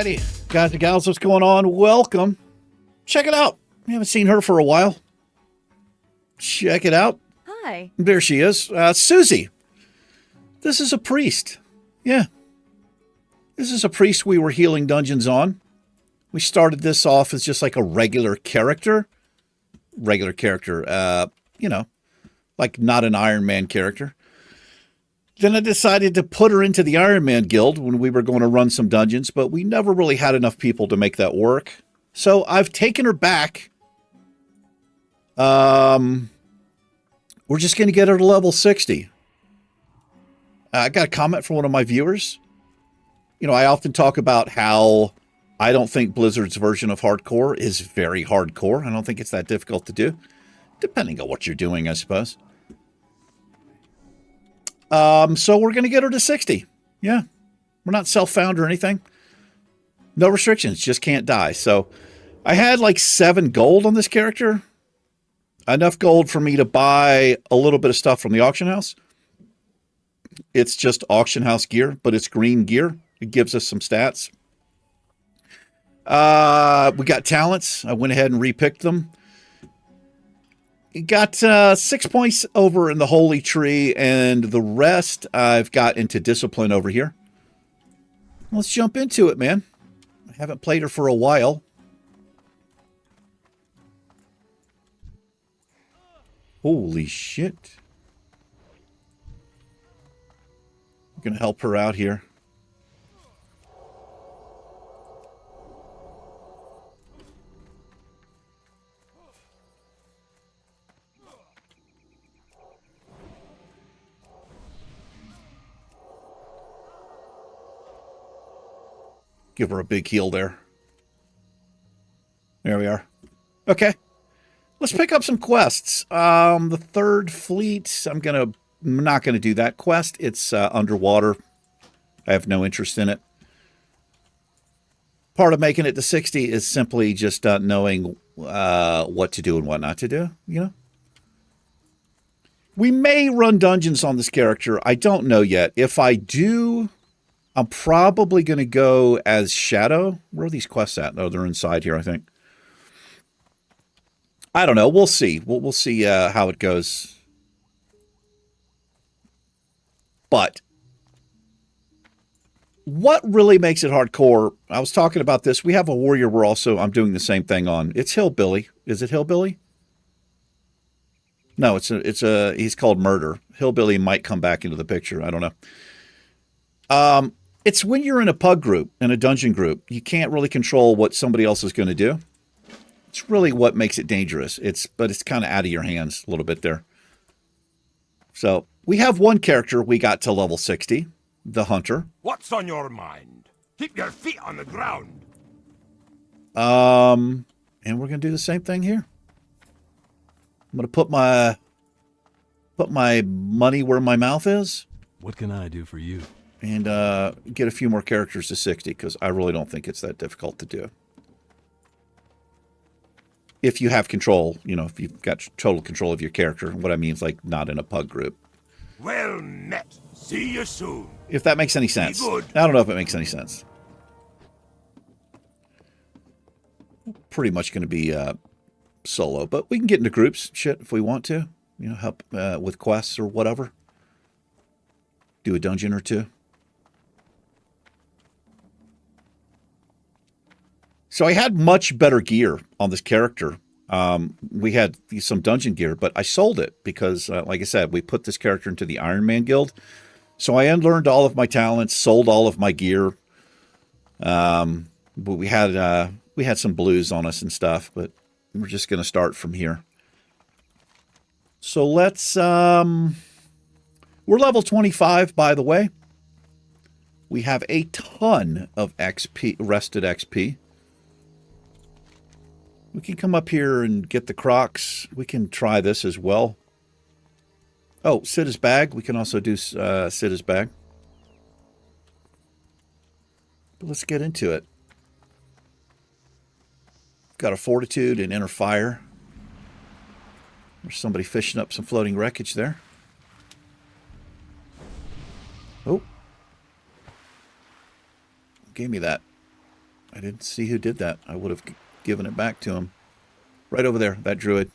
Alrighty, guys and gals, what's going on? Welcome. Check it out. We haven't seen her for a while. Check it out. Hi. There she is. Siouxsie. This is a priest. Yeah. This is a priest we were healing dungeons on. We started this off as just like a regular character. You know, like not an Iron Man character. Then I decided to put her into the Iron Man guild when we were going to run some dungeons, but we never really had enough people to make that work. So I've taken her back. We're just going to get her to level 60. I got a comment from one of my viewers. You know, I often talk about how I don't think Blizzard's version of hardcore is very hardcore. I don't think it's that difficult to do, depending on what you're doing, I suppose. So we're going to get her to 60. Yeah. We're not self-found or anything. No restrictions, just can't die. So I had like 7 gold on this character. Enough gold for me to buy a little bit of stuff from the auction house. It's just auction house gear, but it's green gear. It gives us some stats. We got talents. I went ahead and repicked them. Got 6 points over in the Holy Tree, and the rest I've got into Discipline over here. Let's jump into it, man. I haven't played her for a while. Holy shit. I'm going to help her out here. Give her a big heal there. There we are. Okay. Let's pick up some quests. The third fleet, I'm not gonna do that quest. It's underwater. I have no interest in it. Part of making it to 60 is simply just knowing what to do and what not to do, you know? We may run dungeons on this character. I don't know yet. If I do, I'm probably going to go as Shadow. Where are these quests at? Oh, they're inside here, I think. I don't know. We'll see. We'll see how it goes. But what really makes it hardcore? I was talking about this. We have a warrior I'm doing the same thing on. It's Hillbilly. Is it Hillbilly? No, he's called Murder. Hillbilly might come back into the picture. I don't know. It's when you're in a pug group, in a dungeon group, you can't really control what somebody else is going to do. It's really what makes it dangerous. But it's kind of out of your hands a little bit there. So we have one character we got to level 60, the Hunter. What's on your mind? Keep your feet on the ground. And we're going to do the same thing here. I'm going to put my money where my mouth is. What can I do for you? And get a few more characters to 60, because I really don't think it's that difficult to do. If you have control, you know, if you've got total control of your character. What I mean is, like, not in a pug group. Well met. See you soon. If that makes any sense. Be good. I don't know if it makes any sense. Pretty much going to be solo, but we can get into groups, shit, if we want to. You know, help with quests or whatever. Do a dungeon or two. So I had much better gear on this character. We had some dungeon gear, but I sold it because, like I said, we put this character into the Iron Man guild. So I unlearned all of my talents, sold all of my gear. But we had some blues on us and stuff, but we're just going to start from here. So let's, we're level 25, by the way. We have a ton of XP, rested XP. We can come up here and get the Crocs. We can try this as well. Oh, Sitta's Bag. We can also do Sitta's Bag. But let's get into it. Got a Fortitude and Inner Fire. There's somebody fishing up some floating wreckage there. Oh. Gave me that. I didn't see who did that. I would have given it back to him. Right over there, that druid.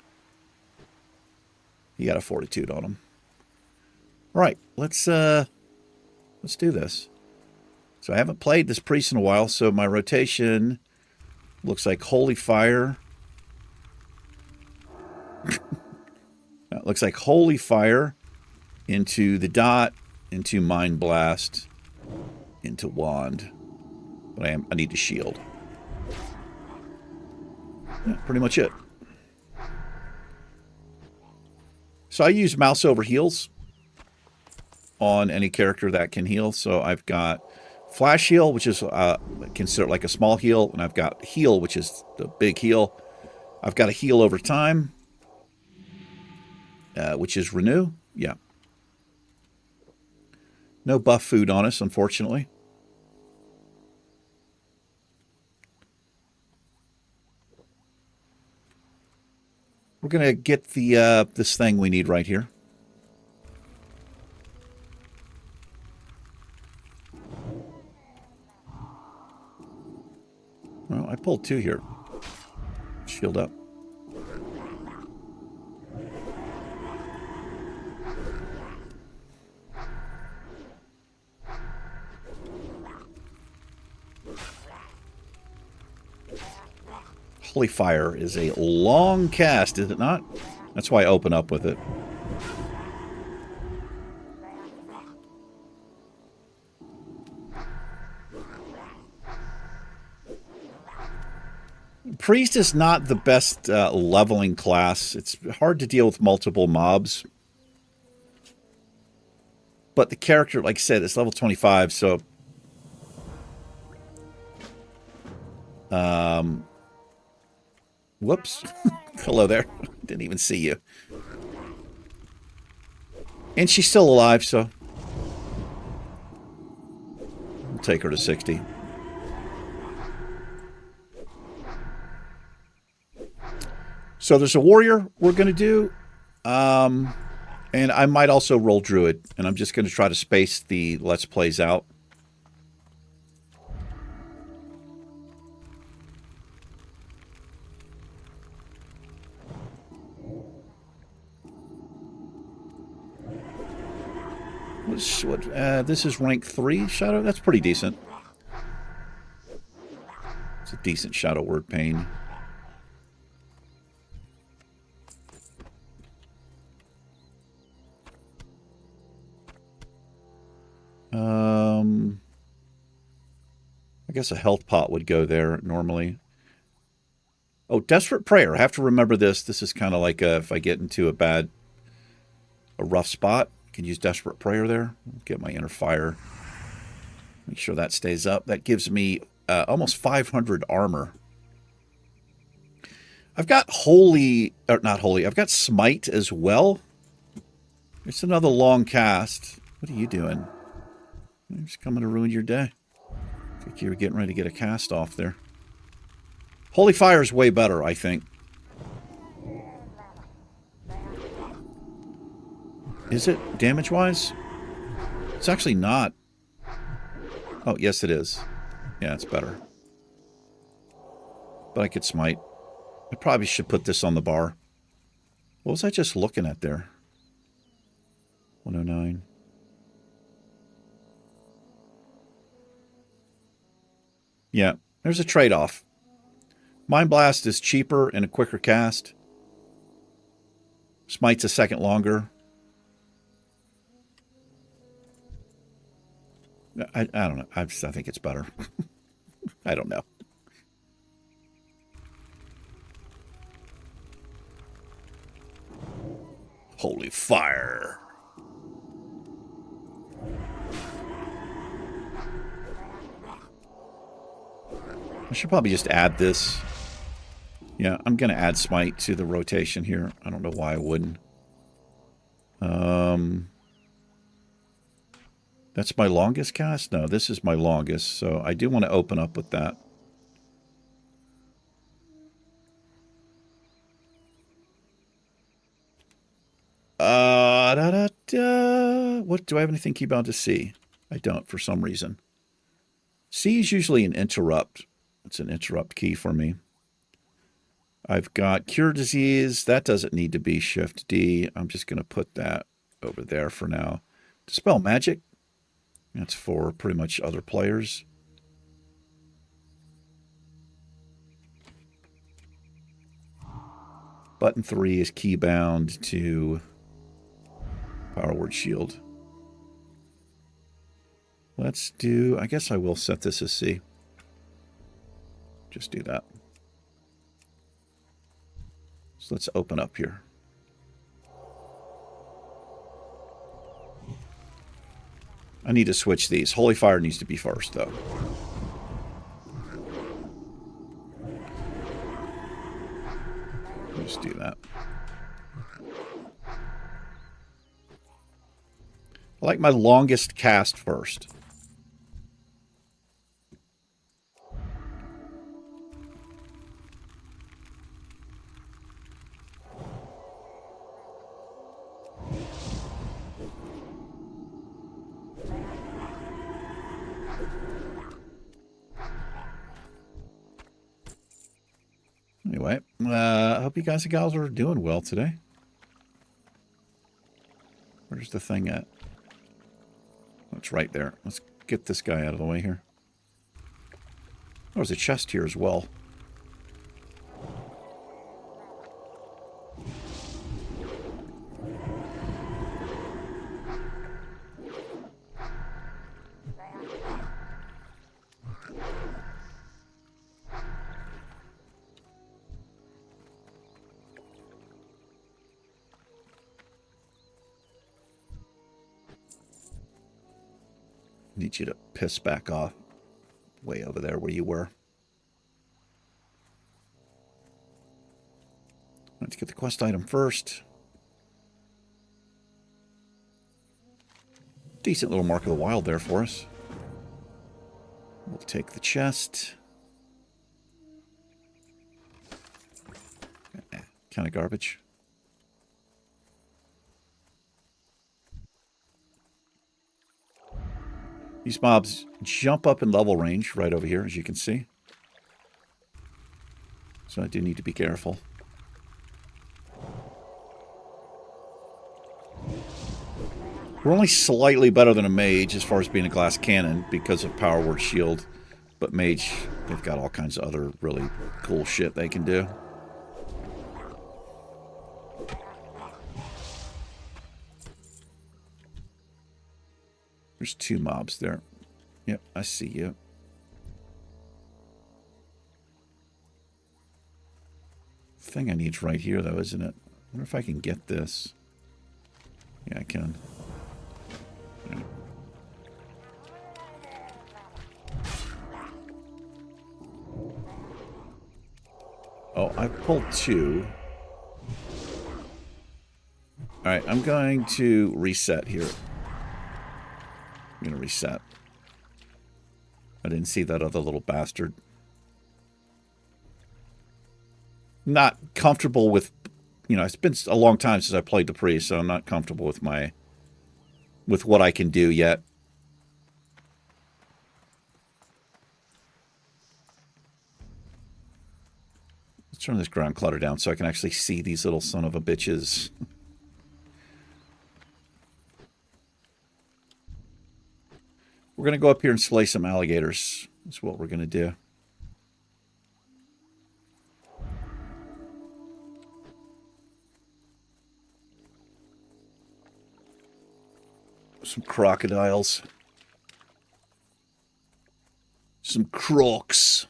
He got a fortitude on him. All right, let's do this. So I haven't played this priest in a while, so my rotation looks like Holy Fire. It looks like Holy Fire into the dot, into Mind Blast, into Wand. But I need to shield. Yeah, pretty much it. So I use mouse over heals on any character that can heal. So I've got Flash Heal, which is considered like a small heal, and I've got Heal, which is the big heal. I've got a Heal over time, which is Renew. Yeah. No buff food on us, unfortunately. We're going to get the this thing we need right here. Well, I pulled 2 here. Shield up. Holy Fire is a long cast, is it not? That's why I open up with it. Priest is not the best leveling class. It's hard to deal with multiple mobs. But the character, like I said, is level 25, so... Whoops. Hello there. Didn't even see you. And she's still alive, so... We'll take her to 60. So there's a warrior we're going to do. And I might also roll druid. And I'm just going to try to space the Let's Plays out. This is rank 3 Shadow. That's pretty decent. It's a decent Shadow Word Pain. I guess a health pot would go there normally. Oh, Desperate Prayer. I have to remember this. This is kind of like if I get into a rough spot, I can use Desperate Prayer there. Get my Inner Fire. Make sure that stays up. That gives me almost 500 armor. I've got I've got Smite as well. It's another long cast. What are you doing? I'm just coming to ruin your day. I think you were getting ready to get a cast off there. Holy Fire is way better, I think. Is it damage-wise? It's actually not. Oh, yes it is. Yeah, it's better. But I could smite. I probably should put this on the bar. What was I just looking at there? 109. Yeah, there's a trade-off. Mind Blast is cheaper and a quicker cast. Smite's a second longer. I don't know. I think it's better. I don't know. Holy Fire. I should probably just add this. Yeah, I'm going to add Smite to the rotation here. I don't know why I wouldn't. That's my longest cast? No, this is my longest, so I do want to open up with that. What, do I have anything keybound to see? I don't, for some reason. C is usually an interrupt. It's an interrupt key for me. I've got Cure Disease. That doesn't need to be Shift D. I'm just going to put that over there for now. Dispel Magic. That's for pretty much other players. Button 3 is keybound to Power Word Shield. Let's do, I guess I will set this as C. Just do that. So let's open up here. I need to switch these. Holy Fire needs to be first, though. Just do that. I like my longest cast first. Anyway, I hope you guys and gals are doing well today. Where's the thing at? Oh, it's right there. Let's get this guy out of the way here. Oh, there's a chest here as well. Need you to piss back off way over there where you were. Let's get the quest item first. Decent little Mark of the Wild there for us. We'll take the chest. Kind of garbage. These mobs jump up in level range right over here, as you can see. So I do need to be careful. We're only slightly better than a mage as far as being a glass cannon because of Power Word Shield. But mage, they've got all kinds of other really cool shit they can do. There's two mobs there. Yep, I see you. Thing I need's right here, though, isn't it? I wonder if I can get this. Yeah, I can. Right. Oh, I pulled two. Alright, I'm going to reset here. I'm going to reset. I didn't see that other little bastard. Not comfortable with, you know, it's been a long time since I played the priest, so I'm not comfortable with with what I can do yet. Let's turn this ground clutter down so I can actually see these little son of a bitches. We're going to go up here and slay some alligators. That's what we're going to do. Some crocodiles. Some crocs.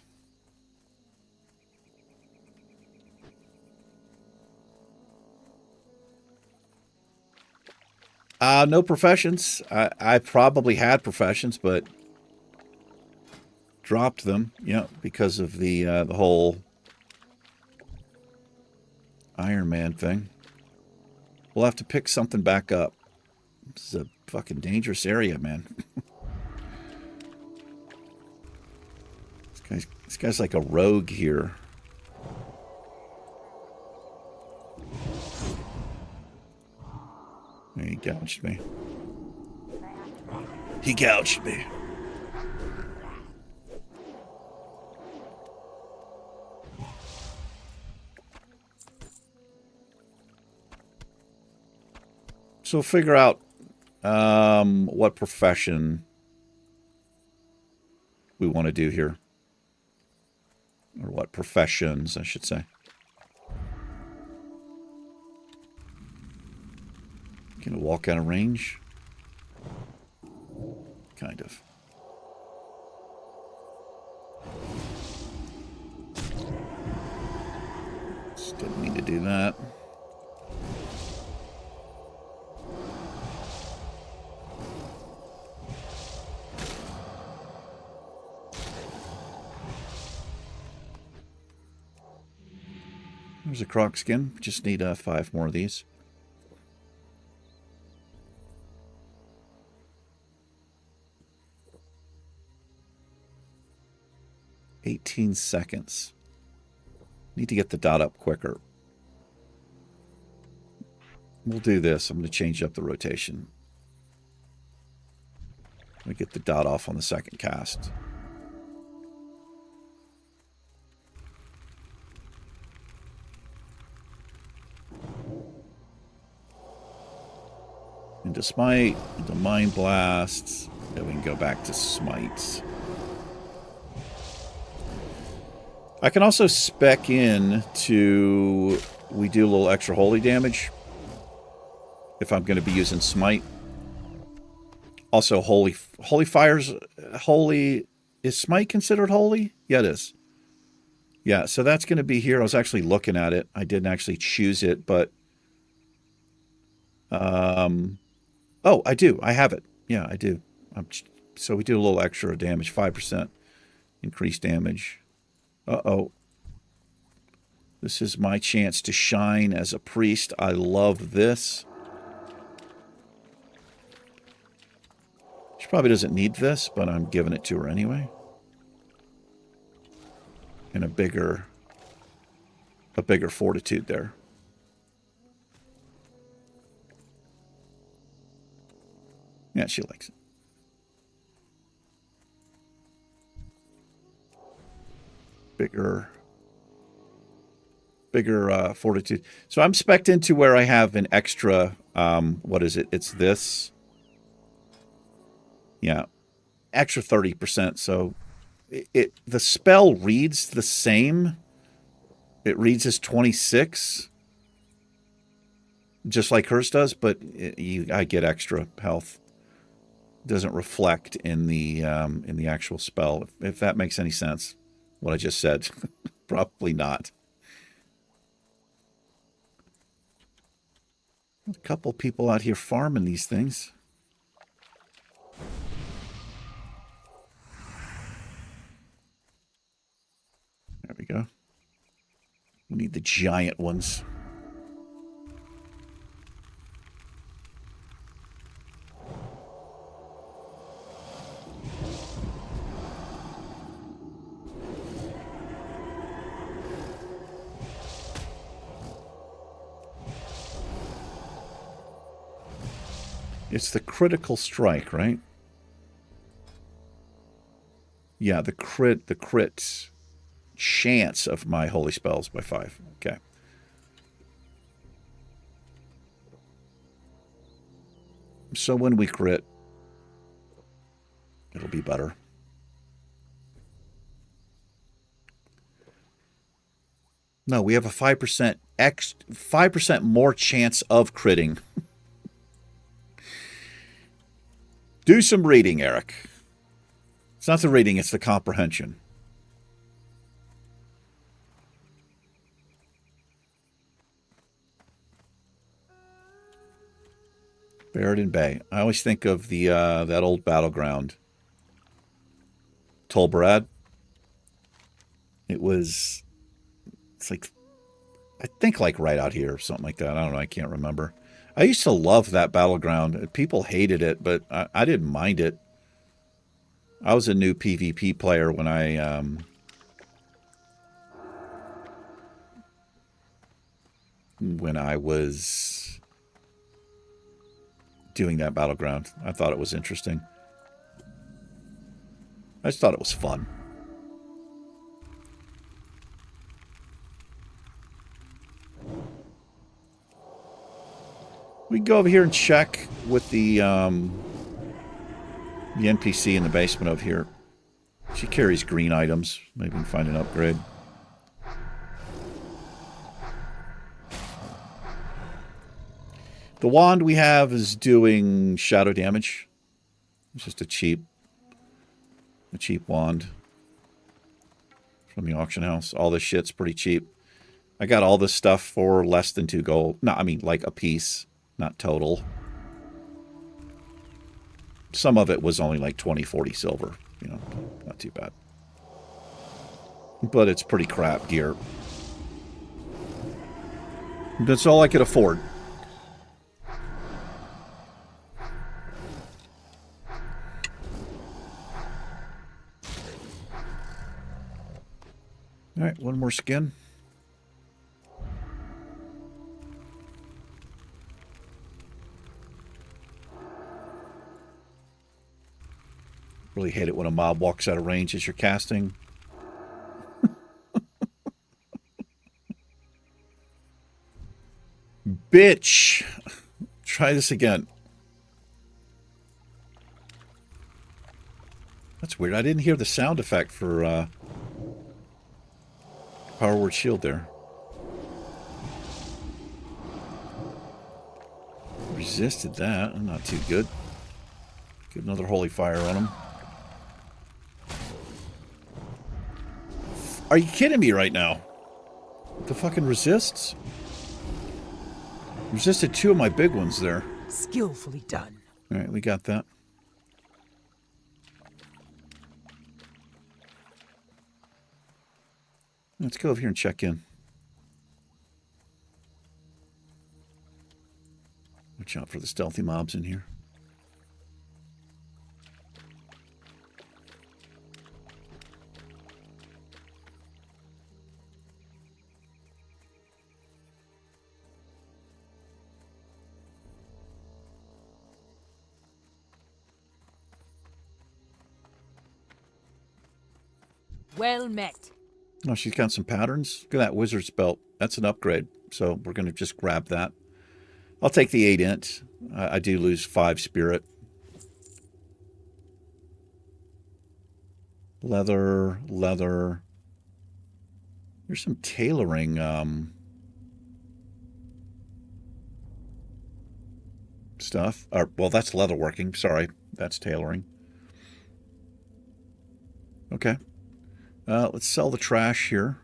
No professions. I probably had professions, but dropped them, yeah, because of the whole Iron Man thing. We'll have to pick something back up. This is a fucking dangerous area, man. This guy's like a rogue here. He gouged me. He gouged me. So figure out what profession we want to do here. Or what professions, I should say. Can I walk out of range? Kind of. Just didn't mean to do that. There's a croc skin. Just need 5 more of these. $18 seconds. Need to get the dot up quicker. We'll do this. I'm going to change up the rotation. I'm going to get the dot off on the second cast. Into Smite, into Mind Blasts. Then we can go back to Smites. I can also spec in to... We do a little extra holy damage. If I'm going to be using Smite. Also, holy fires... Holy... Is Smite considered holy? Yeah, it is. Yeah, so that's going to be here. I was actually looking at it. I didn't actually choose it, but... Oh, I do. I have it. Yeah, I do. So we do a little extra damage. 5% increased damage. Uh-oh. This is my chance to shine as a priest. I love this. She probably doesn't need this, but I'm giving it to her anyway. And a bigger fortitude there. Yeah, she likes it. Bigger fortitude. So I'm spec'd into where I have an extra, what is it? It's this. Yeah. Extra 30%. So the spell reads the same. It reads as 26. Just like hers does, but I get extra health. Doesn't reflect in the actual spell, if that makes any sense. What I just said. Probably not. A couple people out here farming these things. There we go. We need the giant ones. It's the critical strike, right? Yeah, the crit chance of my holy spells by 5. Okay. So when we crit, it'll be better. No, we have a 5% more chance of critting. Do some reading, Eric. It's not the reading, it's the comprehension. Barrett Bay. I always think of the that old battleground. Tolbarad. It's like, I think like right out here or something like that. I don't know. I can't remember. I used to love that battleground. People hated it, but I didn't mind it. I was a new PvP player when I was doing that battleground. I thought it was interesting. I just thought it was fun. We can go over here and check with the NPC in the basement over here. She carries green items. Maybe we can find an upgrade. The wand we have is doing shadow damage. It's just a cheap wand from the auction house. All this shit's pretty cheap. I got all this stuff for less than 2 gold. No, I mean like a piece, not total. Some of it was only like 20, 40 silver. You know, not too bad. But it's pretty crap gear. That's all I could afford. All right, one more skin. Really hate it when a mob walks out of range as you're casting. Bitch! Try this again. That's weird. I didn't hear the sound effect for Power Word Shield there. Resisted that. Not too good. Get another Holy Fire on him. Are you kidding me right now? The fucking resists? Resisted 2 of my big ones there. Skillfully done. Alright, we got that. Let's go over here and check in. Watch out for the stealthy mobs in here. Well met. Oh, she's got some patterns. Look at that wizard's belt. That's an upgrade. So we're going to just grab that. I'll take the 8 int. I do lose 5 spirit. Leather, leather. There's some tailoring stuff. Well, that's leatherworking. Sorry. That's tailoring. Okay. Let's sell the trash here.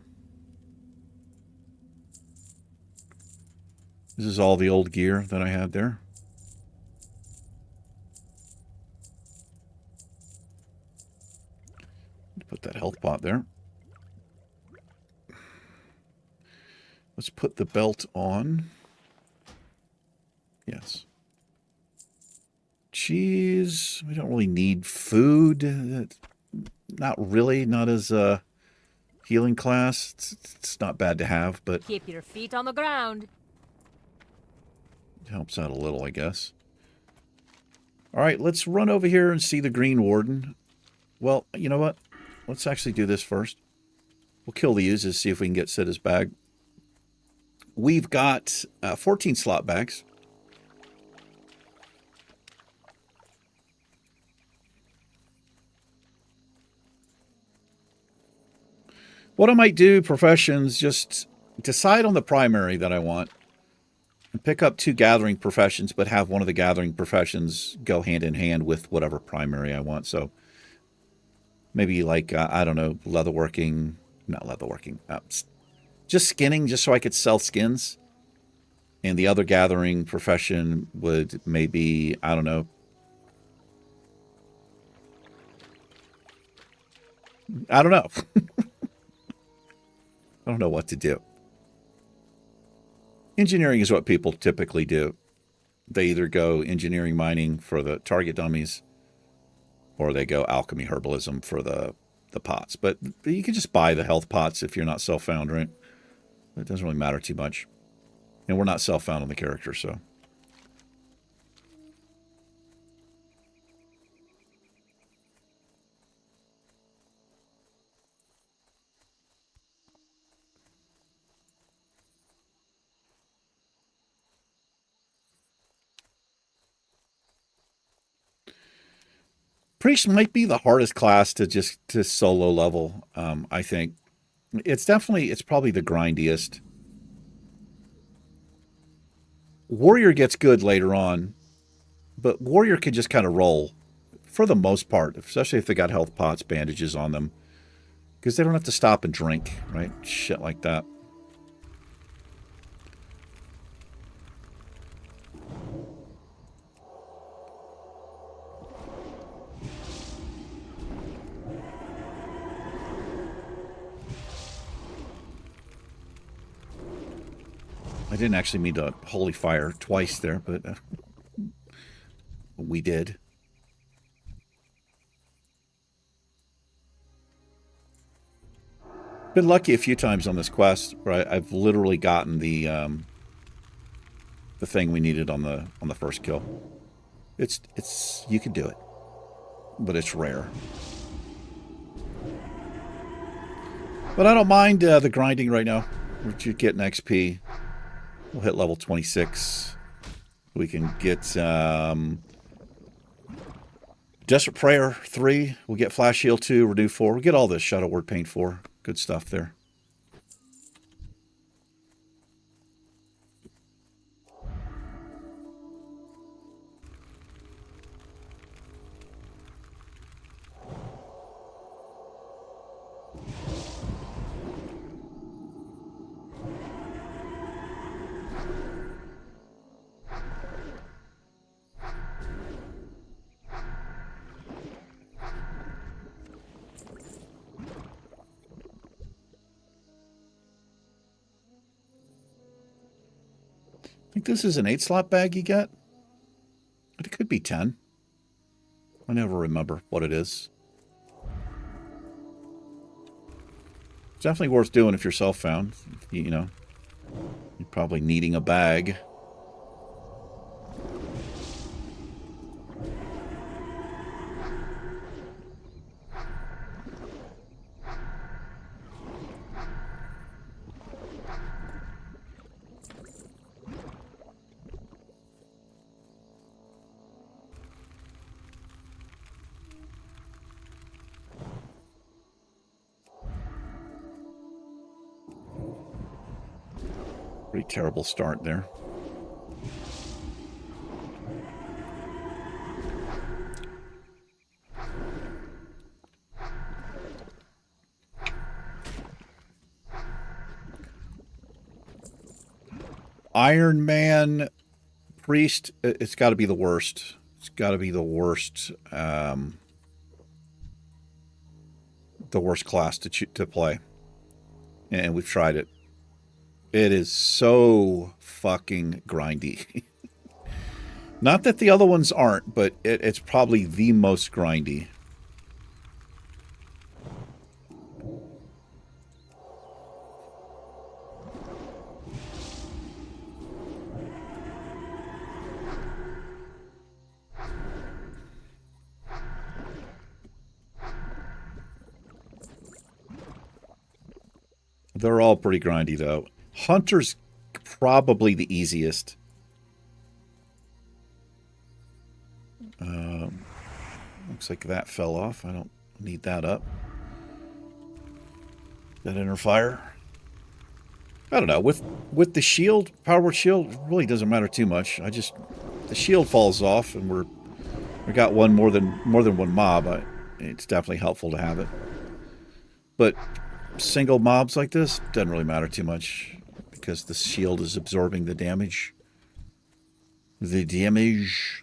This is all the old gear that I had there. Put that health pot there. Let's put the belt on. Yes. Cheese. We don't really need food. Not really. Not as a healing class. It's not bad to have, but Keep your feet on the ground. it helps out a little, I guess. All right, let's run over here and see the Green Warden. Well, you know what? Let's actually do this first. We'll kill the uses, see if we can get Sitta's bag. We've got 14 slot bags. What I might do, professions, just decide on the primary that I want. And pick up 2 gathering professions, but have one of the gathering professions go hand in hand with whatever primary I want. So maybe like, I don't know, leatherworking, not leatherworking, just skinning, just so I could sell skins. And the other gathering profession would maybe, I don't know. I don't know. I don't know what to do. Engineering is what people typically do. They either go engineering mining for the target dummies, or they go alchemy herbalism for the pots. But you can just buy the health pots if you're not self-found, right? It doesn't really matter too much. And we're not self-found on the character, so. Priest might be the hardest class to solo level. I think it's probably the grindiest. Warrior gets good later on, but Warrior can just kind of roll for the most part, especially if they got health pots, bandages on them, because they don't have to stop and drink, right? Shit like that. I didn't actually mean to holy fire twice there, but we did. Been lucky a few times on this quest where I've literally gotten the thing we needed on the first kill. It's you can do it, but it's rare. But I don't mind the grinding right now. We're just getting XP. We'll hit level 26. We can get Desperate Prayer 3. We'll get Flash Heal 2, Renew 4. We'll get all this Shadow Word Pain 4. Good stuff there. I think this is an 8-slot bag you get. But it could be 10. I never remember what it is. It's definitely worth doing if you're self-found. You know, you're probably needing a bag. Pretty terrible start there. Iron Man Priest, it's got to be the worst. It's got to be the worst class to play. And we've tried it. It is so fucking grindy. Not that the other ones aren't, but it's probably the most grindy. They're all pretty grindy, though. Hunter's probably the easiest. Looks like that fell off. I don't need that up. That inner fire. I don't know. With the shield, powered shield, it really doesn't matter too much. The shield falls off, and we got more than one mob. It's definitely helpful to have it. But single mobs like this doesn't really matter too much because the shield is absorbing the damage. The damage.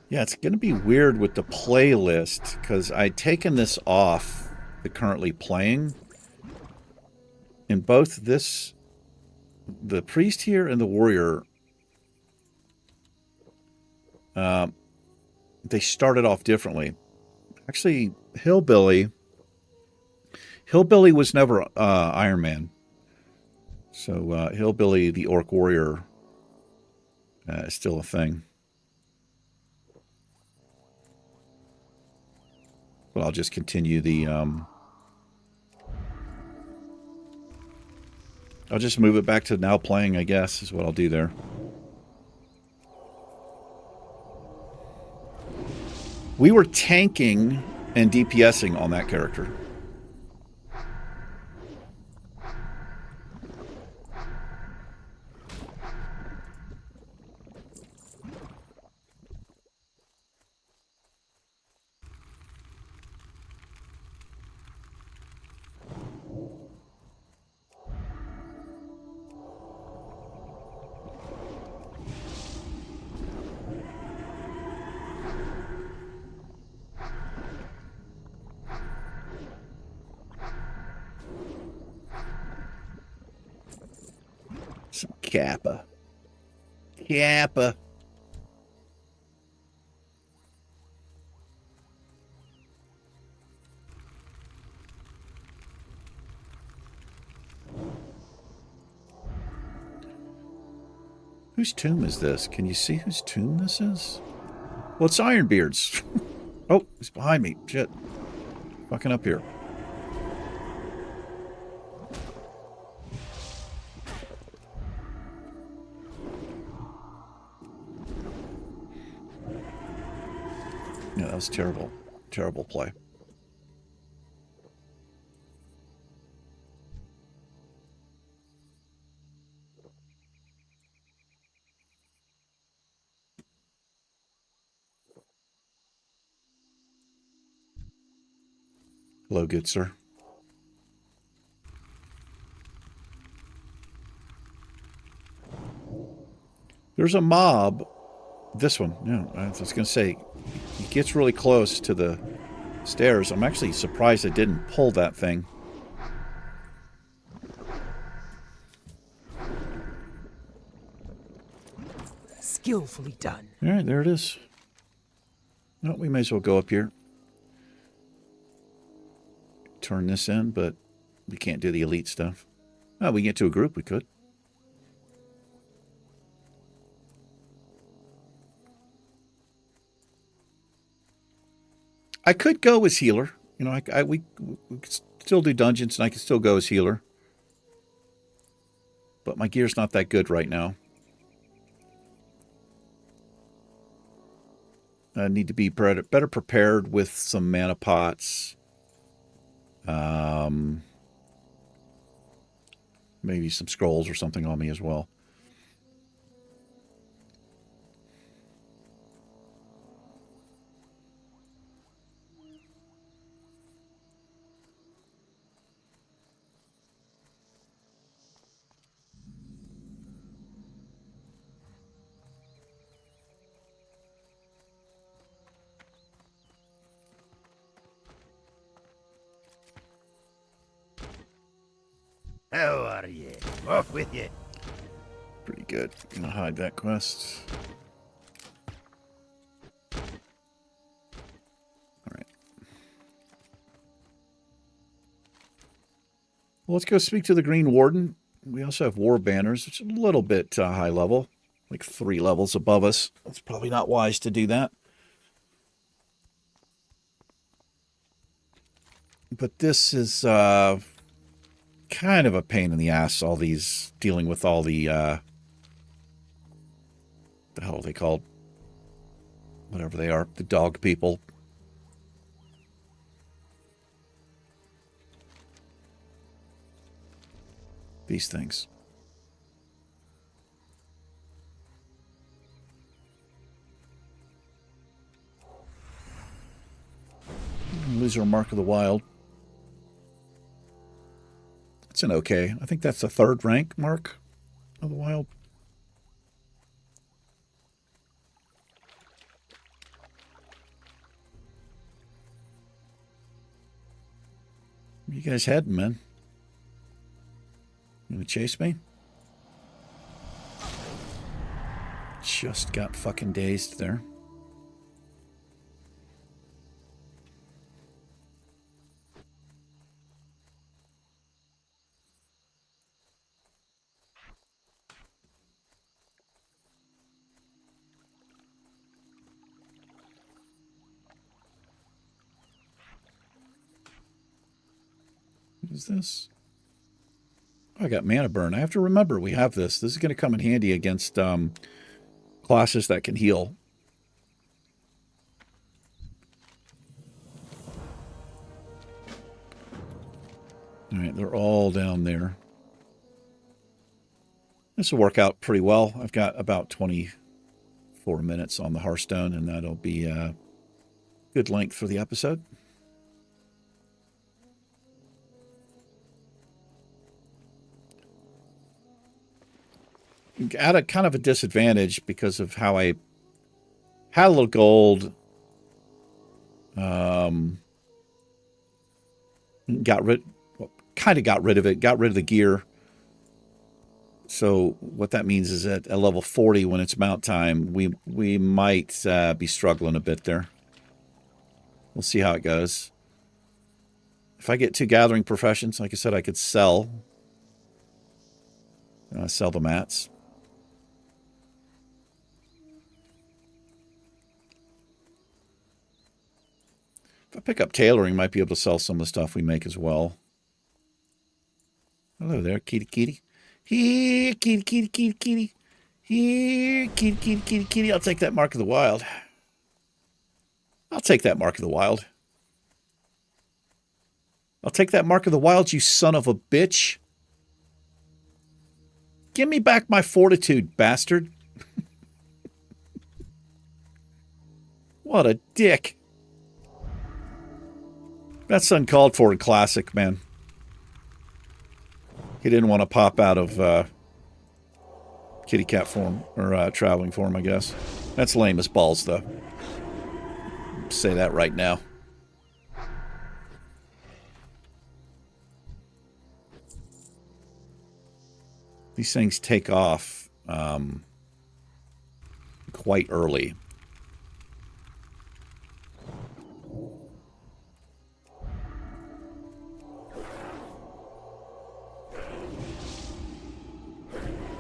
Yeah, it's going to be weird with the playlist because I'd taken this off the currently playing. In both the priest here and the warrior, they started off differently. Actually, Hillbilly was never Iron Man. So Hillbilly, the Orc Warrior, is still a thing. But I'll just continue the... I'll just move it back to now playing, I guess, is what I'll do there. We were tanking and DPSing on that character. Some Kappa. Kappa. Whose tomb is this? Can you see whose tomb this is? Well, it's Ironbeard's. Oh, he's behind me. Shit. Fucking up here. Yeah, that was terrible. Terrible play. Hello, good sir. There's a mob. This one. Yeah, I was going to say, he gets really close to the stairs. I'm actually surprised I didn't pull that thing. Skillfully done. All right, there it is. No, we may as well go up here. Turn this in, but we can't do the elite stuff. Oh, we can get to a group, we could. I could go as healer. You know, we could still do dungeons, and I could still go as healer. But my gear's not that good right now. I need to be better prepared with some mana pots. Maybe some scrolls or something on me as well. How are ye? Off with ye. Pretty good. Gonna hide that quest. All right. Well, let's go speak to the Green Warden. We also have war banners, which is a little bit high level, like 3 levels above us. It's probably not wise to do that. But this is kind of a pain in the ass, all these, dealing with all the hell are they called? Whatever they are, the dog people. These things. Lose our Mark of the Wild. That's an okay. I think that's the 3rd rank Mark of the Wild. Where you guys heading, man? You gonna chase me? Just got fucking dazed there. is this? Oh, I got mana burn. I have to remember we have this. This is going to come in handy against classes that can heal. All right, they're all down there. This will work out pretty well. I've got about 24 minutes on the Hearthstone, and that'll be a good length for the episode. At a kind of a disadvantage because of how I had a little gold. Got rid of it, got rid of the gear. So what that means is at level 40, when it's mount time, we might be struggling a bit there. We'll see how it goes. If I get 2 gathering professions, like I said, I could sell the mats. If I pick up tailoring, might be able to sell some of the stuff we make as well. Hello there, kitty kitty. Here, kitty kitty kitty kitty. Here, kitty kitty kitty kitty. I'll take that Mark of the Wild. I'll take that Mark of the Wild. I'll take that Mark of the Wild, you son of a bitch. Give me back my fortitude, bastard. What a dick. That's uncalled for in Classic, man. He didn't want to pop out of kitty cat form, or traveling form, I guess. That's lame as balls, though. Say that right now. These things take off quite early.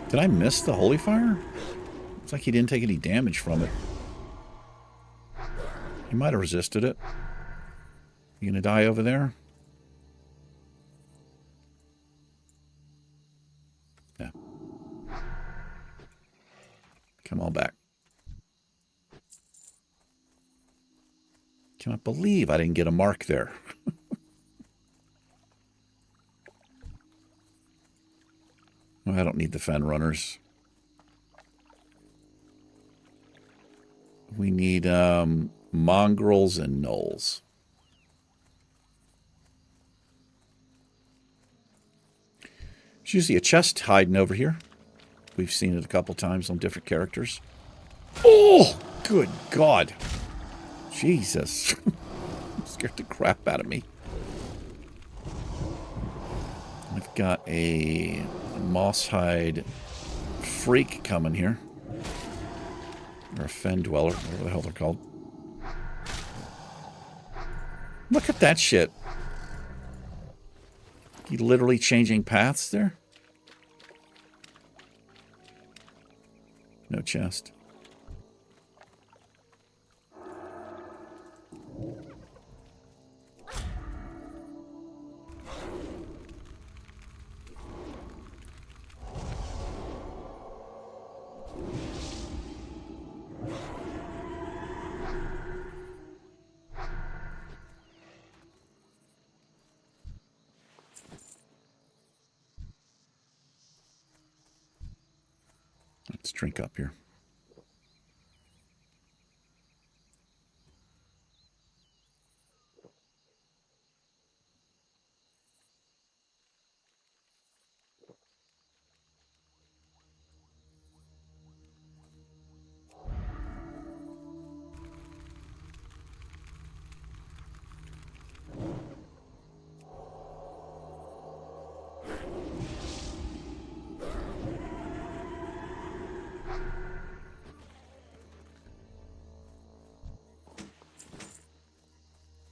Did I miss the Holy Fire? Looks like he didn't take any damage from it. He might have resisted it. You gonna die over there? Yeah. Come on back. Cannot believe I didn't get a mark there. Well, I don't need the Fen runners. We need mongrels and gnolls. There's usually a chest hiding over here. We've seen it a couple times on different characters. Oh, good God. Jesus. Scared the crap out of me. I've got a Moosehide freak coming here. Or a Fen dweller, whatever the hell they're called. Look at that shit. You literally changing paths there? No chest. Let's drink up here.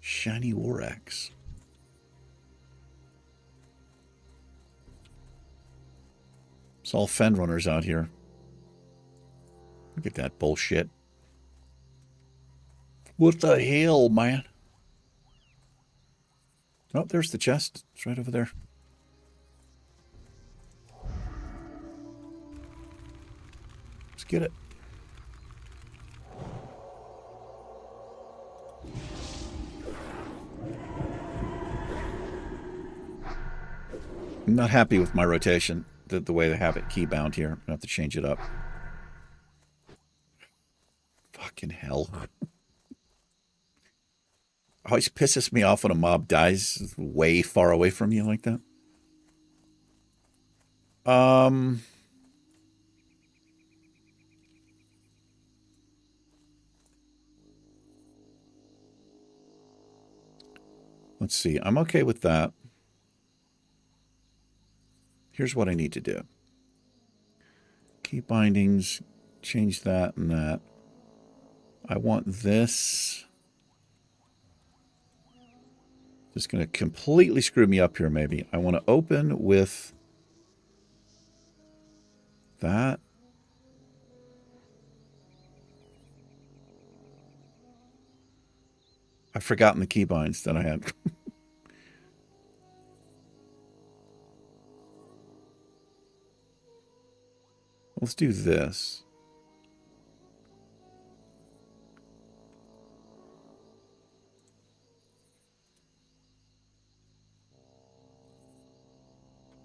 Shiny war axe. It's all Fen runners out here. Look at that bullshit. What the hell, man? Oh, there's the chest. It's right over there. Let's get it. I'm not happy with my rotation, the way they have it key bound here. I have to change it up. Fucking hell. Always pisses me off when a mob dies way far away from you like that. Let's see. I'm okay with that. Here's what I need to do. Key bindings, change that and that. I want this. Just going to completely screw me up here, maybe. I want to open with that. I've forgotten the keybinds that I had. Let's do this.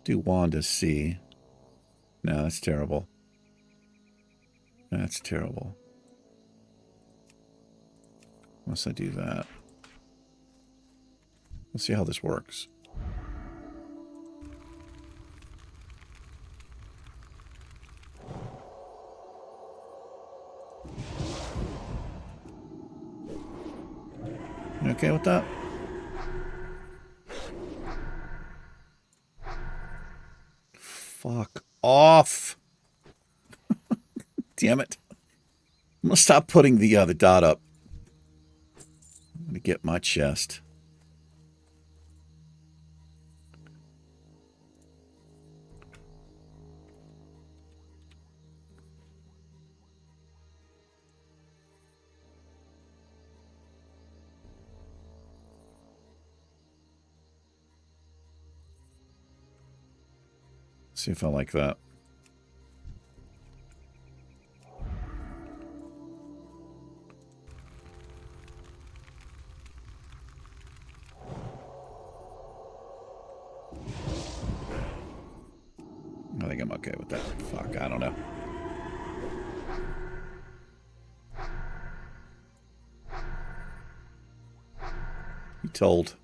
Do Wanda C. No, that's terrible. That's terrible. Unless I do that. Let's see how this works. You okay with that? Fuck off. Damn it. I'm going to stop putting the dot up. I'm going to get my chest. See if I like that. I think I'm okay with that. Fuck, I don't know. He told.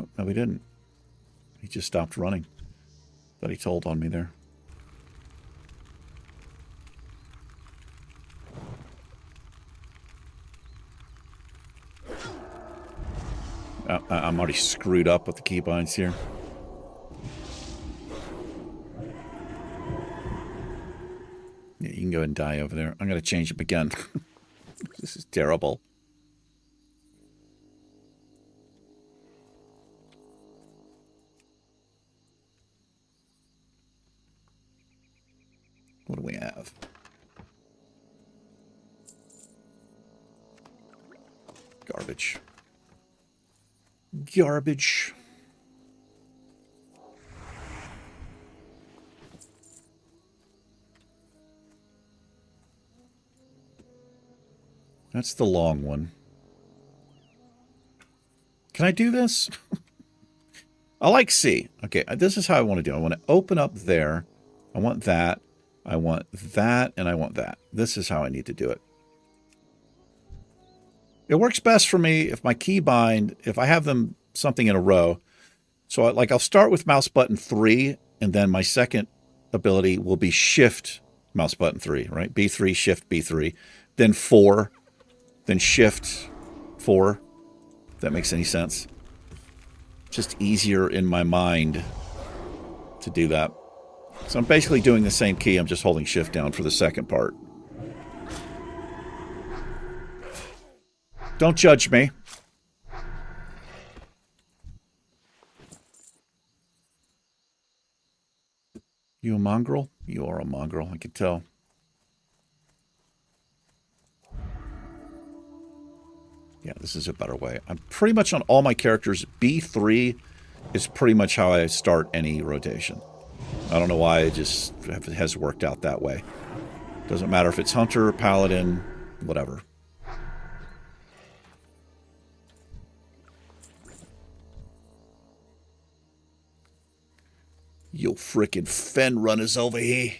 Oh, no, he didn't. He just stopped running. But he told on me there. I'm already screwed up with the keybinds here. Yeah, you can go ahead and die over there. I'm going to change them again. This is terrible. What do we have? Garbage. Garbage. That's the long one. Can I do this? I like C. Okay, this is how I want to do it. I want to open up there. I want that. I want that, and I want that. This is how I need to do it. It works best for me if my keybind, if I have them something in a row. So I'll start with mouse button 3, and then my second ability will be shift mouse button 3, right? B3, shift B3. Then 4, then shift 4. If that makes any sense. Just easier in my mind to do that. So I'm basically doing the same key. I'm just holding shift down for the second part. Don't judge me. You a mongrel? You are a mongrel, I can tell. Yeah, this is a better way. I'm pretty much on all my characters. B3 is pretty much how I start any rotation. I don't know why, it just has worked out that way. Doesn't matter if it's Hunter, Paladin, whatever. Yo frickin' fen runners over here.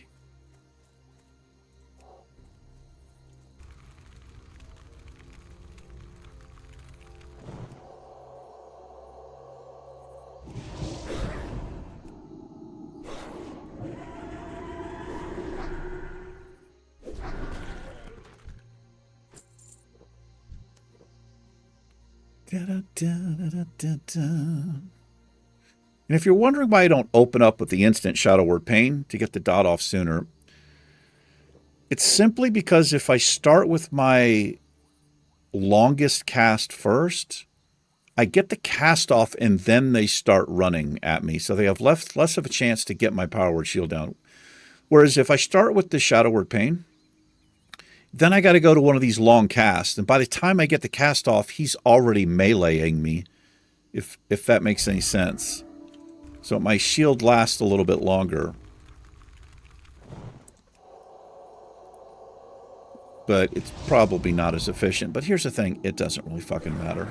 Da, da, da, da, da, da. And if you're wondering why I don't open up with the instant Shadow Word Pain to get the dot off sooner, it's simply because if I start with my longest cast first, I get the cast off and then they start running at me. So they have less of a chance to get my Power Word Shield down. Whereas if I start with the Shadow Word Pain, then I got to go to one of these long casts. And by the time I get the cast off, he's already meleeing me, if that makes any sense. So my shield lasts a little bit longer. But it's probably not as efficient. But here's the thing, it doesn't really fucking matter.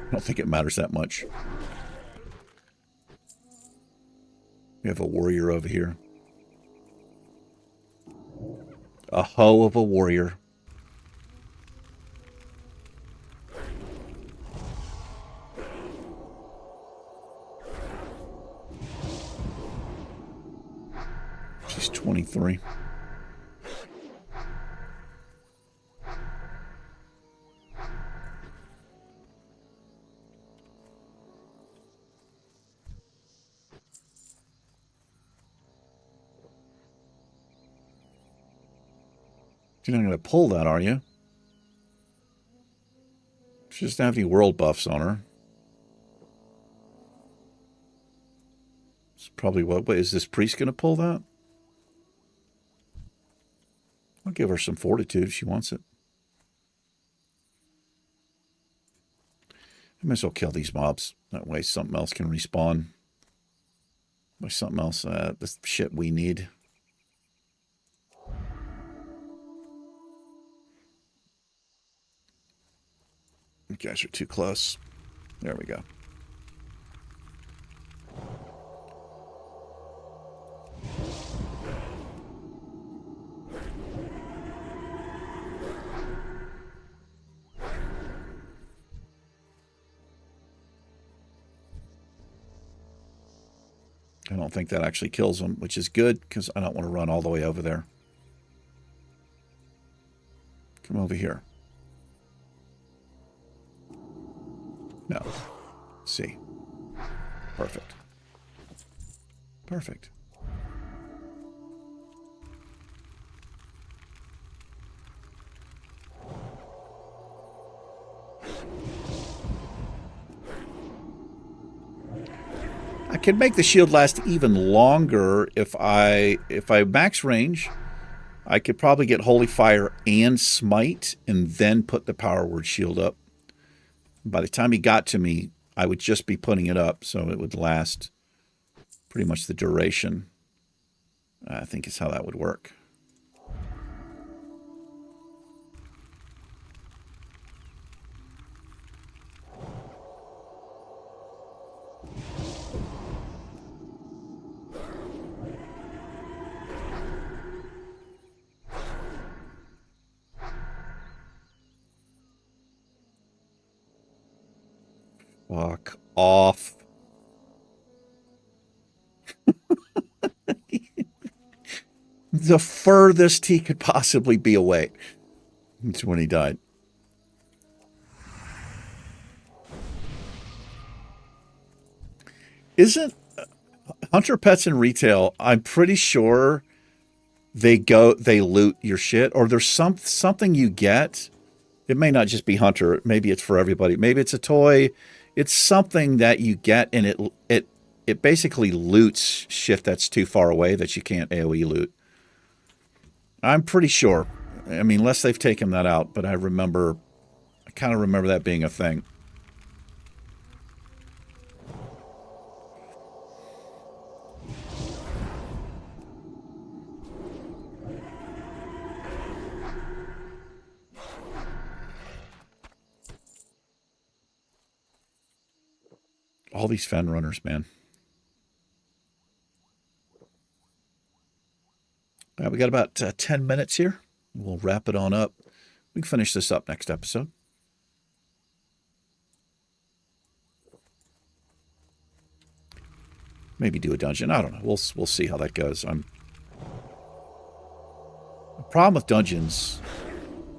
I don't think it matters that much. We have a warrior over here. A hoe of a warrior. She's 23. You're not going to pull that, are you? She doesn't have any world buffs on her. It's probably what is this priest going to pull that? I'll give her some fortitude if she wants it. I might as well kill these mobs. That way something else can respawn. By something else, the shit we need. You guys are too close. There we go. I don't think that actually kills them, which is good because I don't want to run all the way over there. Come over here. No. See. Perfect. Perfect. I can make the shield last even longer if I max range. I could probably get Holy Fire and Smite and then put the Power Word Shield up. By the time he got to me, I would just be putting it up, so it would last pretty much the duration. I think is how that would work. Fuck off. The furthest he could possibly be away. That's when he died. Isn't Hunter Pets in retail, I'm pretty sure they loot your shit, or there's something you get. It may not just be Hunter, maybe it's for everybody. Maybe it's a toy. It's something that you get, and it basically loots shit that's too far away that you can't AoE loot. I'm pretty sure. I mean, unless they've taken that out, but I kind of remember that being a thing. All these fen runners, man. All right, we got about 10 minutes here. We'll wrap it on up. We can finish this up next episode. Maybe do a dungeon. I don't know. We'll see how that goes. The problem with dungeons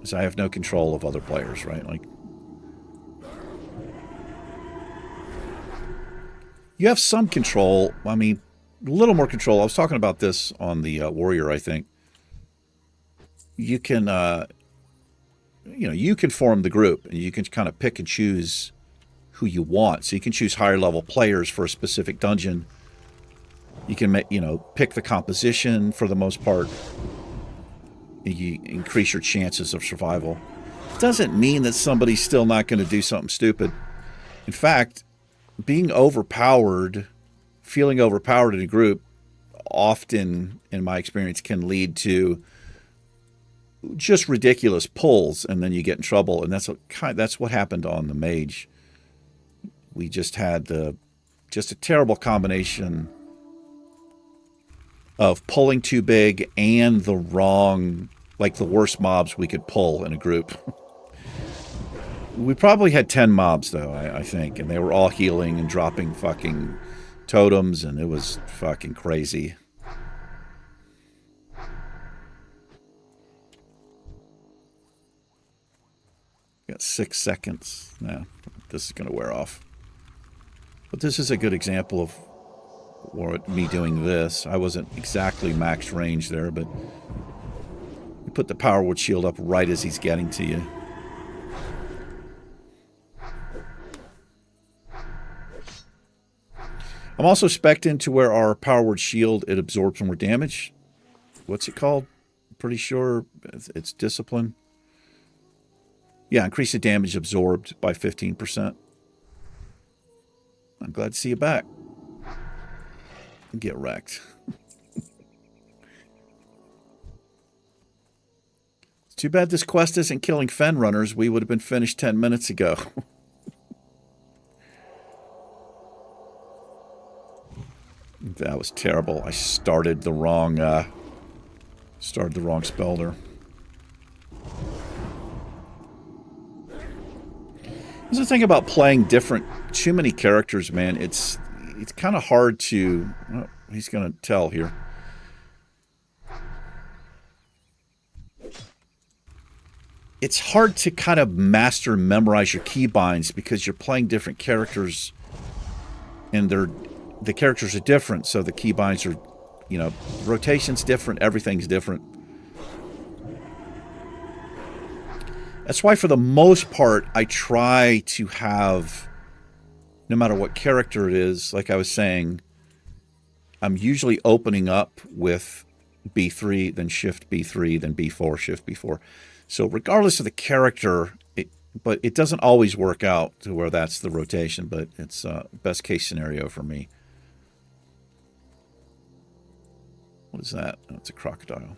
is I have no control of other players, right? Like, you have some control. I mean, a little more control. I was talking about this on the Warrior, I think. You can, you can form the group, and you can kind of pick and choose who you want. So you can choose higher level players for a specific dungeon. You can make, pick the composition for the most part. You increase your chances of survival. Doesn't mean that somebody's still not going to do something stupid. In fact, being overpowered, feeling overpowered in a group, often, in my experience, can lead to just ridiculous pulls, and then you get in trouble. And that's what happened on the mage. We just had just a terrible combination of pulling too big and the wrong, like the worst mobs we could pull in a group. We probably had 10 mobs, though, I think, and they were all healing and dropping fucking totems, and it was fucking crazy. Got 6 seconds. Now, this is going to wear off. But this is a good example of me doing this. I wasn't exactly max range there, but you put the power word shield up right as he's getting to you. I'm also spec'd into where our power word shield, it absorbs more damage. What's it called? I'm pretty sure it's discipline. Yeah, increase the damage absorbed by 15%. I'm glad to see you back. Get wrecked. It's too bad this quest isn't killing fen runners. We would have been finished 10 minutes ago. That was terrible. I started the wrong spell there. There's the thing about playing too many characters, man. It's kind of hard to... Oh, he's going to tell here. It's hard to kind of memorize your keybinds because you're playing different characters, and the characters are different, so the keybinds are, rotation's different, everything's different. That's why, for the most part, I try to have, no matter what character it is, like I was saying, I'm usually opening up with B3, then shift B3, then B4, shift B4. So regardless of the character, but it doesn't always work out to where that's the rotation, but it's best case scenario for me. What is that? Oh, it's a crocodile.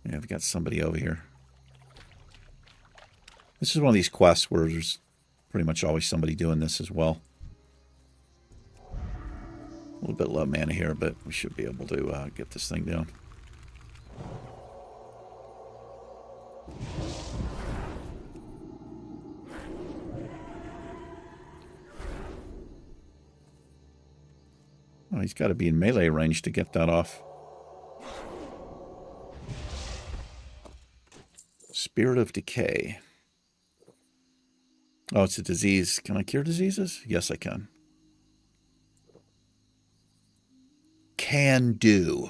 Yeah, I've got somebody over here. This is one of these quests where there's pretty much always somebody doing this as well. A little bit low mana here, but we should be able to get this thing down. Oh, he's got to be in melee range to get that off. Spirit of Decay. Oh, it's a disease. Can I cure diseases? Yes, I can. Can do.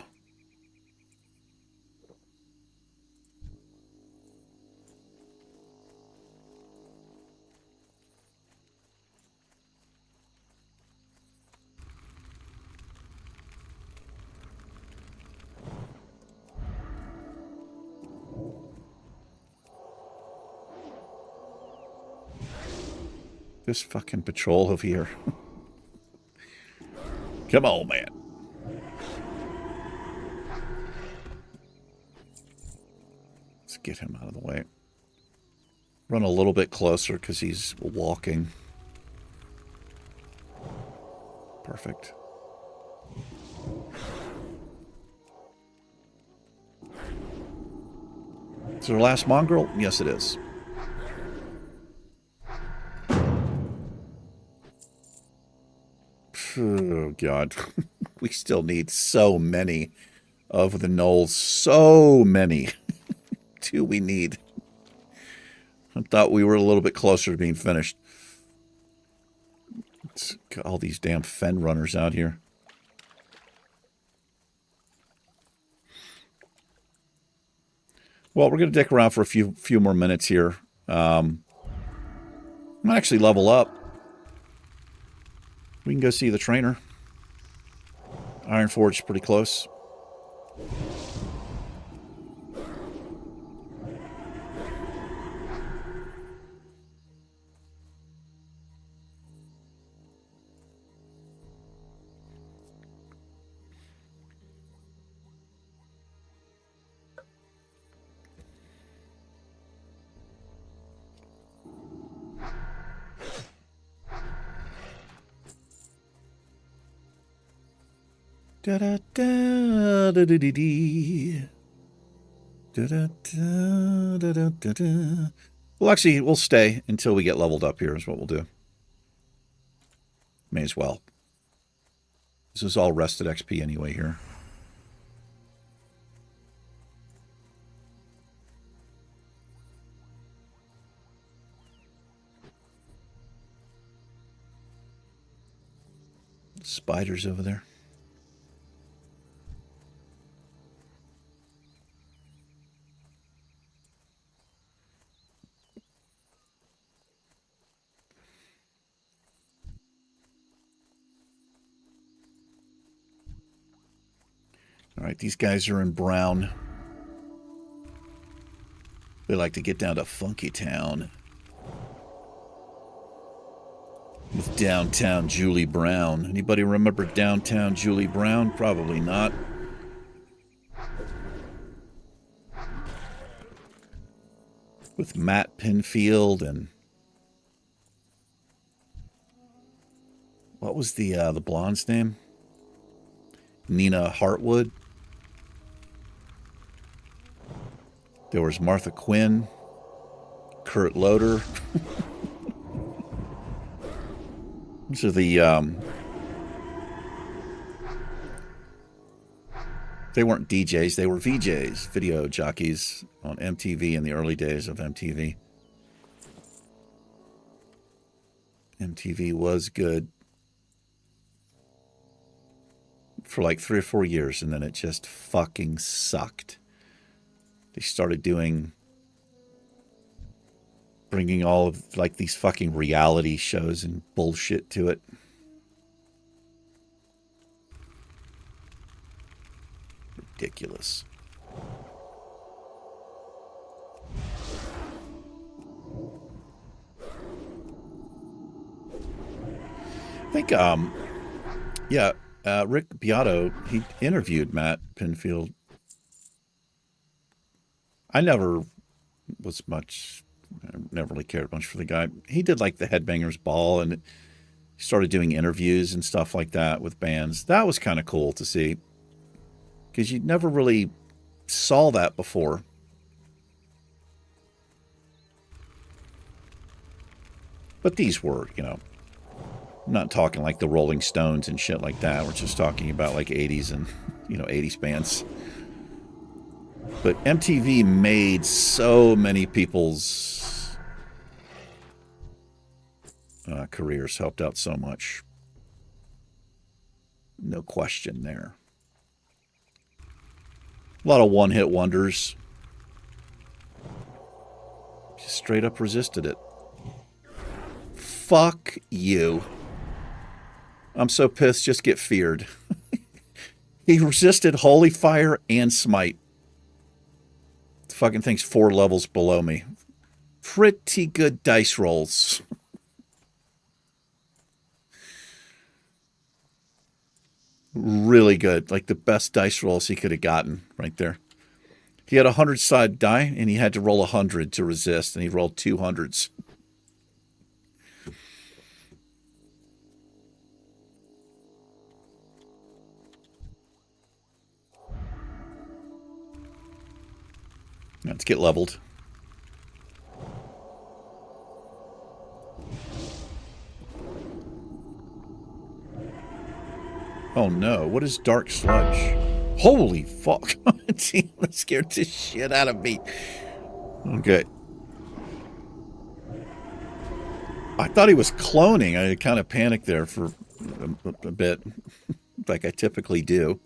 This fucking patrol over here. Come on, man. Let's get him out of the way. Run a little bit closer because he's walking. Perfect. Is it our last mongrel? Yes, it is. Oh, God. We still need so many of the gnolls. So many. Do we need? I thought we were a little bit closer to being finished. It's got all these damn fen runners out here. Well, we're going to dick around for a few more minutes here. I'm going to actually level up. We can go see the trainer. Ironforge is pretty close. Da da da da da da dee. Da da da da da da da. Well, actually, we'll stay until we get leveled up here. Is what we'll do. May as well. This is all rested XP anyway here. Spiders over there. All right, these guys are in brown. They like to get down to Funky Town. With downtown Julie Brown. Anybody remember downtown Julie Brown? Probably not. With Matt Pinfield and what was the blonde's name? Nina Hartwood. There was Martha Quinn, Kurt Loder. These are the, they weren't DJs, they were VJs, video jockeys on MTV in the early days of MTV. MTV was good for like 3 or 4 years, and then it just fucking sucked. They started bringing all of like these fucking reality shows and bullshit to it. Ridiculous. I think, yeah, Rick Beato, he interviewed Matt Pinfield. I never really cared much for the guy. He did like the Headbangers Ball and he started doing interviews and stuff like that with bands. That was kind of cool to see because you never really saw that before. But these were, you know, I'm not talking like the Rolling Stones and shit like that. We're just talking about like 80s and, you know, 80s bands. But MTV made so many people's careers, helped out so much. No question there. A lot of one-hit wonders. Just straight up resisted it. Fuck you. I'm so pissed, just get feared. He resisted Holy Fire and Smite. Fucking thing's 4 levels below me. Pretty good dice rolls. Really good. Like the best dice rolls he could have gotten right there. He had a 100-sided die, and he had to roll 100 to resist, and he rolled 200s. Let's get leveled. Oh no, what is dark sludge? Holy fuck. That scared the shit out of me. Okay. I thought he was cloning. I kind of panicked there for a bit, like I typically do.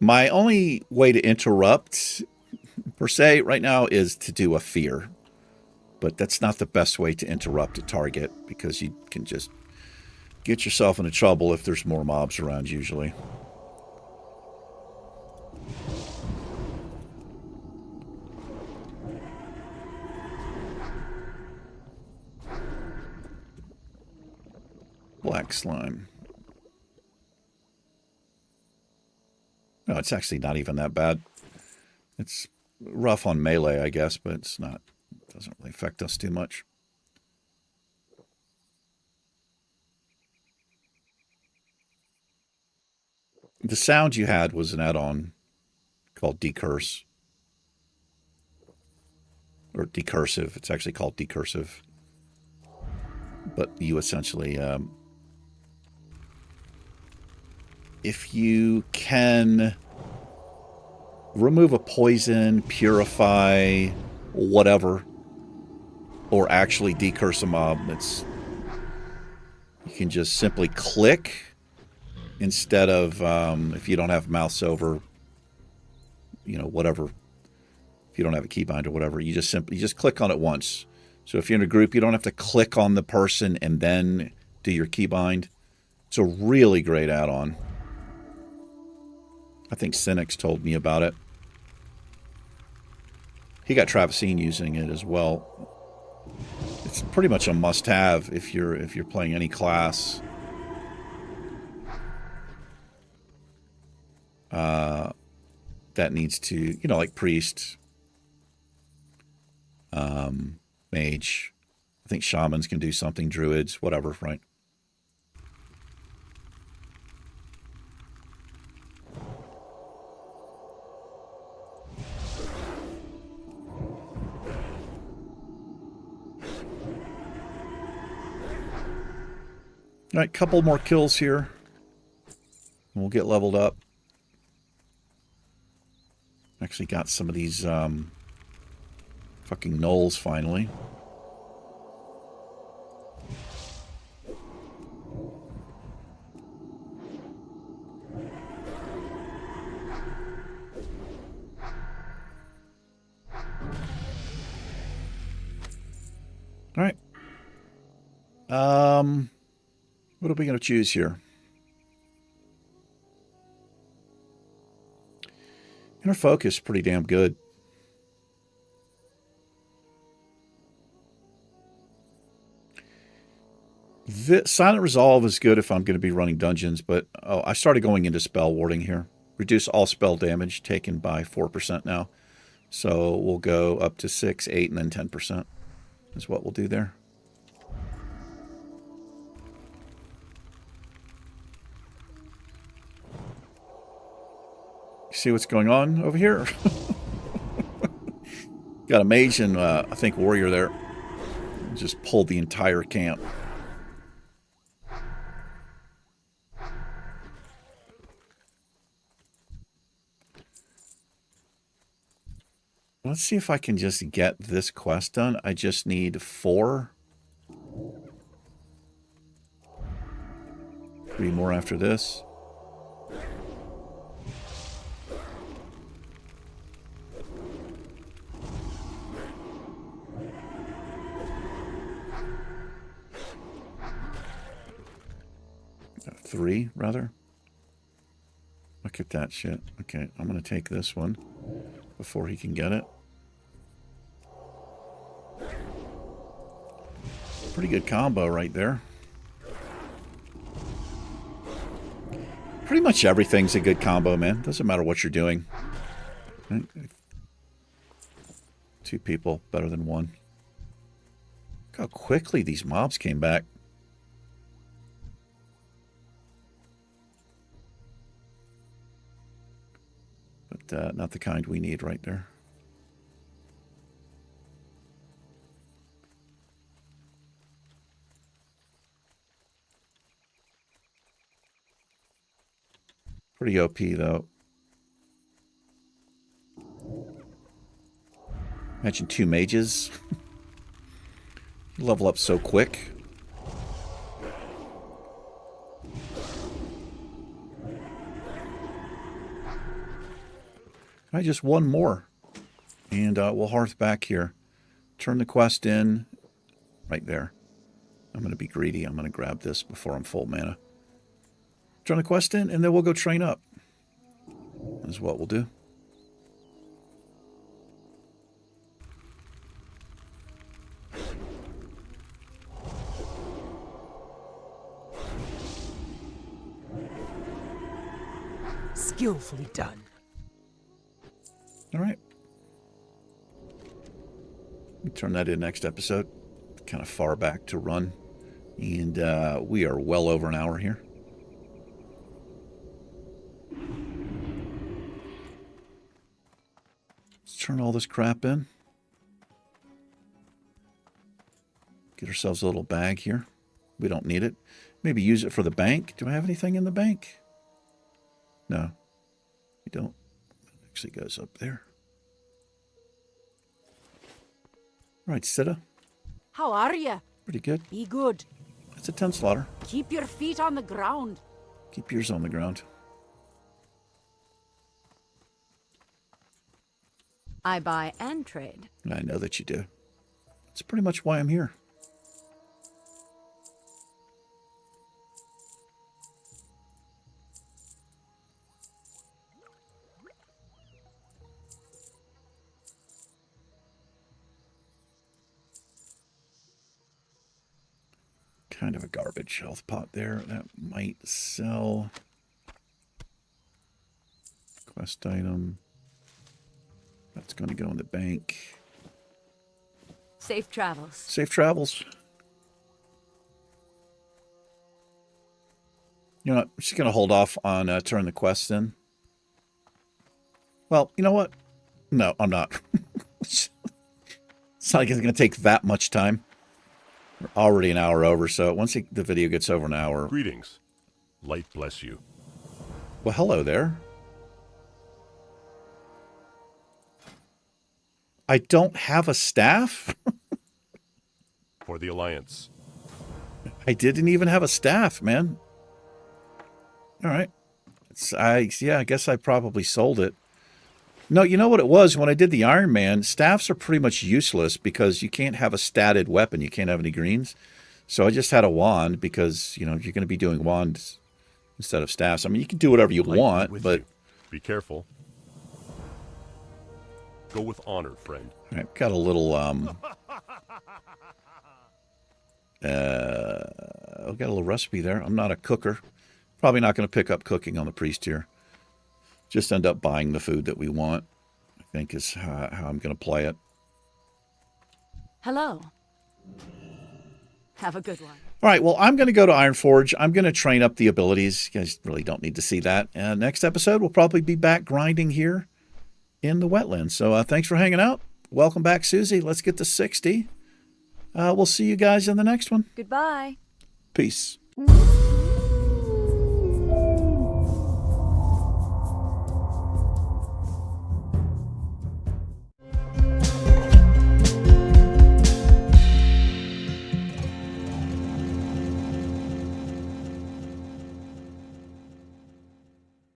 My only way to interrupt, per se, right now is to do a fear. But that's not the best way to interrupt a target, because you can just get yourself into trouble if there's more mobs around, usually. Black slime. No, it's actually not even that bad. It's rough on melee, I guess, but it's not. It doesn't really affect us too much. The sound you had was an add-on called Decurse. Or Decursive. It's actually called Decursive. But you essentially... if you can remove a poison, purify, whatever, or actually decurse a mob, you can just simply click instead of, if you don't have mouse over, you know, whatever, if you don't have a keybind or whatever, you just click on it once. So if you're in a group, you don't have to click on the person and then do your keybind. It's a really great add-on. I think Cynics told me about it. He got Travisine using it as well. It's pretty much a must-have if you're playing any class. That needs to, you know, like priest, mage. I think shamans can do something, druids, whatever, right? All right, couple more kills here. And we'll get leveled up. Actually got some of these fucking gnolls finally. All right. What are we going to choose here? Inner focus, pretty damn good. Silent Resolve is good if I'm going to be running dungeons, but I started going into spell warding here. Reduce all spell damage taken by 4% now. So we'll go up to 6, 8, and then 10% is what we'll do there. See what's going on over here? Got a mage and I think warrior there. Just pulled the entire camp. Let's see if I can just get this quest done. I just need 4. 3 more after this. Three, rather. Look at that shit. Okay, I'm going to take this one before he can get it. pretty good combo right there. Pretty much everything's a good combo, man. Doesn't matter what you're doing. Two people, better than one. Look how quickly these mobs came back. But not the kind we need right there. Pretty OP, though. Imagine 2 mages. Level up so quick. I just one more. And we'll hearth back here. Turn the quest in. Right there. I'm going to be greedy. I'm going to grab this before I'm full mana. Turn the quest in, and then we'll go train up. Is what we'll do. Skillfully done. All right. We'll turn that in next episode. Kind of far back to run. And we are well over an hour here. Let's turn all this crap in. Get ourselves a little bag here. We don't need it. Maybe use it for the bank. Do I have anything in the bank? No. We don't. It actually goes up there. All right, Sitta. How are ya? Pretty good. Be good. That's a 10 slaughter. Keep your feet on the ground. Keep yours on the ground. I buy and trade. I know that you do. That's pretty much why I'm here. Kind of a garbage health pot there. That might sell. Quest item. That's going to go in the bank. Safe travels. Safe travels. You know what? I'm just going to hold off on turning the quest in. Well, you know what? No, I'm not. It's not like it's going to take that much time. We're already an hour over, so once the video gets over an hour... Greetings. Light bless you. Well, hello there. I don't have a staff? For the Alliance. I didn't even have a staff, man. All right. Yeah, I guess I probably sold it. No, you know what it was? When I did the Iron Man, staffs are pretty much useless because you can't have a statted weapon. You can't have any greens. So I just had a wand because, you know, you're going to be doing wands instead of staffs. I mean, you can do whatever you want, but... Be careful. Go with honor, friend. All right, got a little, I've got a little recipe there. I'm not a cooker. Probably not going to pick up cooking on the priest here. Just end up buying the food that we want, I think is how I'm going to play it. Hello. Have a good one. All right, well, I'm going to go to Ironforge. I'm going to train up the abilities. You guys really don't need to see that. Next episode, we'll probably be back grinding here in the wetlands. So thanks for hanging out. Welcome back, Siouxsie. Let's get to 60. We'll see you guys in the next one. Goodbye. Peace.